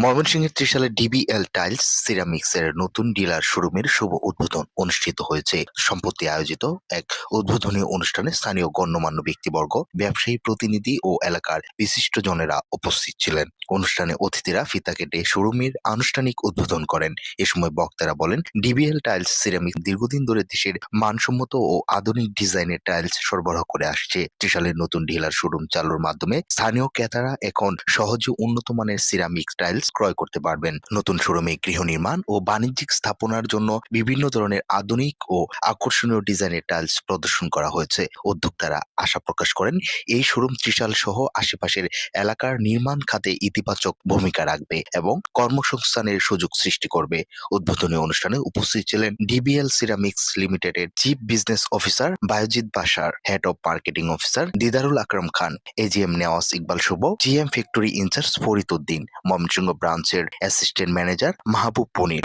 ময়মনসিংহের ত্রিশালে DBL tiles সিরামিক্সের নতুন dealer শোরুমের শুভ উদ্বোধন অনুষ্ঠিত হয়েছে। সম্প্রতি আয়োজিত এক উদ্বোধনী অনুষ্ঠানে স্থানীয় গণ্যমান্য ব্যক্তিবর্গ, ব্যবসায়ী প্রতিনিধি ও এলাকার বিশিষ্টজনেরা উপস্থিত ছিলেন। অনুষ্ঠানে অতিথিরা ফিতা কেটে শোরুমের আনুষ্ঠানিক উদ্বোধন করেন। এ সময় বক্তারা বলেন, ডিবিএল টাইলস সিরামিক্স দীর্ঘদিন ধরে দেশের মানসম্মত ও আধুনিক ডিজাইনের টাইলস সরবরাহ করে আসছে। ত্রিশালের নতুন ডিলার শোরুম চালুর মাধ্যমে স্থানীয় ক্রেতারা এখন সহজে উন্নত মানের সিরামিক্স টাইলস ক্রয় করতে পারবেন। নতুন শোরুমে গৃহ নির্মাণ ও বাণিজ্যিক স্থাপনার জন্য বিভিন্ন ধরনের আধুনিক ও আকর্ষণীয় ডিজাইনের টাইলস প্রদর্শন করা হয়েছে। উদ্যোক্তারা আশা প্রকাশ করেন, এই শোরুম ত্রিশাল সহ আশেপাশের এলাকার নির্মাণ খাতে ইতিবাচক ভূমিকা রাখবে এবং কর্মসংস্থানের সুযোগ সৃষ্টি করবে। উদ্বোধনী অনুষ্ঠানে উপস্থিত ছিলেন ডিবিএল সিরামিক্স লিমিটেডের chief business officer Bayzid Bashar, head of marketing officer Didarul Akram Khan, AGM Newaz Iqbal Shuvo, GM factory in charge Farid Uddin, Mymensingh ব্রাঞ্চের অ্যাসিস্ট্যান্ট ম্যানেজার মাহবুব পনির।